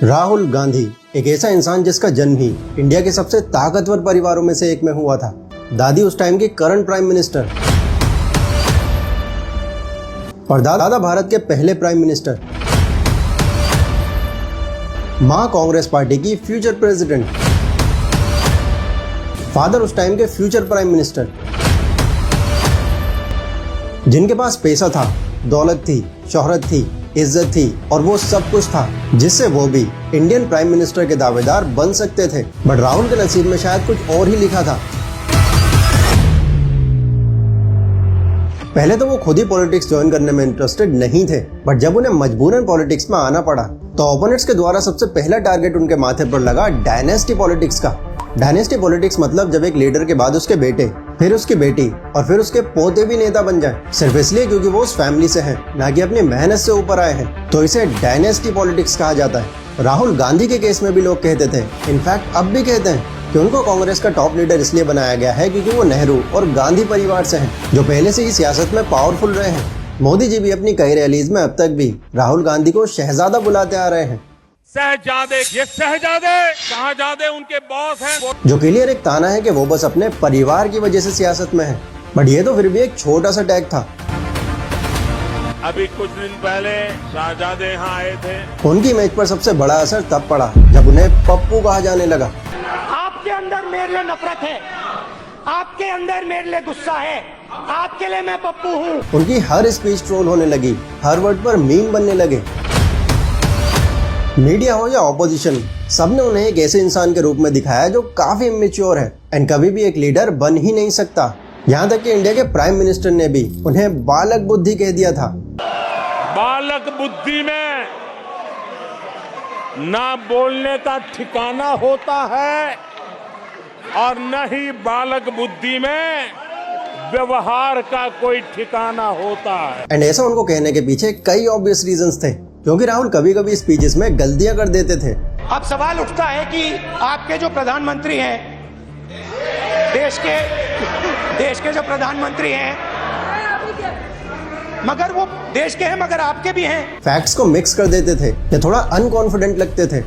राहुल गांधी एक ऐसा इंसान जिसका जन्म ही इंडिया के सबसे ताकतवर परिवारों में से एक में हुआ था। दादी उस टाइम की करंट प्राइम मिनिस्टर और दादा भारत के पहले प्राइम मिनिस्टर। मां कांग्रेस पार्टी की फ्यूचर प्रेसिडेंट। फादर उस टाइम के फ्यूचर प्राइम मिनिस्टर, जिनके पास पैसा था, दौलत थी, शोहरत थी, इज्जत थी और वो सब कुछ था जिससे वो भी इंडियन प्राइम मिनिस्टर के दावेदार बन सकते थे। बट राहुल के नसीब में शायद कुछ और ही लिखा था। पहले तो वो खुद ही पॉलिटिक्स ज्वाइन करने में इंटरेस्टेड नहीं थे, बट जब उन्हें मजबूरन पॉलिटिक्स में आना पड़ा तो ओपोनेंट्स के द्वारा सबसे पहला टारगेट उनके माथे पर लगा डायनेस्टी पॉलिटिक्स का। डायनेस्टी पॉलिटिक्स मतलब जब एक लीडर के बाद उसके बेटे, फिर उसकी बेटी और फिर उसके पोते भी नेता बन जाएं, सिर्फ इसलिए क्योंकि वो उस फैमिली से हैं, ना कि अपनी मेहनत से ऊपर आए हैं। तो इसे डायनेस्टी पॉलिटिक्स कहा जाता है। राहुल गांधी के केस में भी लोग कहते थे, इनफैक्ट अब भी कहते हैं, कि उनको कांग्रेस का टॉप लीडर इसलिए बनाया गया है क्योंकि वो नेहरू और गांधी परिवार से हैं, जो पहले से ही सियासत में पावरफुल रहे हैं। मोदी जी भी अपनी कई रैलीज में अब तक भी राहुल गांधी को शहजादा बुलाते आ रहे हैं। शहजादे, ये शहजादे शाहजादे उनके बॉस हैं, जो क्लियर एक ताना है कि वो बस अपने परिवार की वजह से सियासत में है। बट ये तो फिर भी एक छोटा सा टैग था। अभी कुछ दिन पहले शाहजादे यहाँ आए थे। उनकी इमेज पर सबसे बड़ा असर तब पड़ा जब उन्हें पप्पू कहा जाने लगा। आपके अंदर मेरे लिए नफरत है, आपके अंदर मेरे लिए गुस्सा है, आपके लिए मैं पप्पू हूँ। उनकी हर स्पीच ट्रोल होने लगी, हर वर्ड पर मीम बनने लगे। मीडिया हो या ऑपोजिशन, सबने उन्हें एक ऐसे इंसान के रूप में दिखाया जो काफी इमेच्योर है एंड कभी भी एक लीडर बन ही नहीं सकता। यहाँ तक कि इंडिया के प्राइम मिनिस्टर ने भी उन्हें बालक बुद्धि कह दिया था। बालक बुद्धि में ना बोलने का ठिकाना होता है और न ही बालक बुद्धि में व्यवहार का कोई ठिकाना होता है। एंड ऐसा उनको कहने के पीछे कई ऑब्वियस रीजंस थे, क्योंकि राहुल कभी कभी स्पीचेस में गलतियां कर देते थे। अब सवाल उठता है कि आपके जो प्रधानमंत्री हैं, देश के जो प्रधानमंत्री हैं, मगर वो देश के हैं मगर आपके भी हैं। फैक्ट्स को मिक्स कर देते थे या थोड़ा अनकॉन्फिडेंट लगते थे।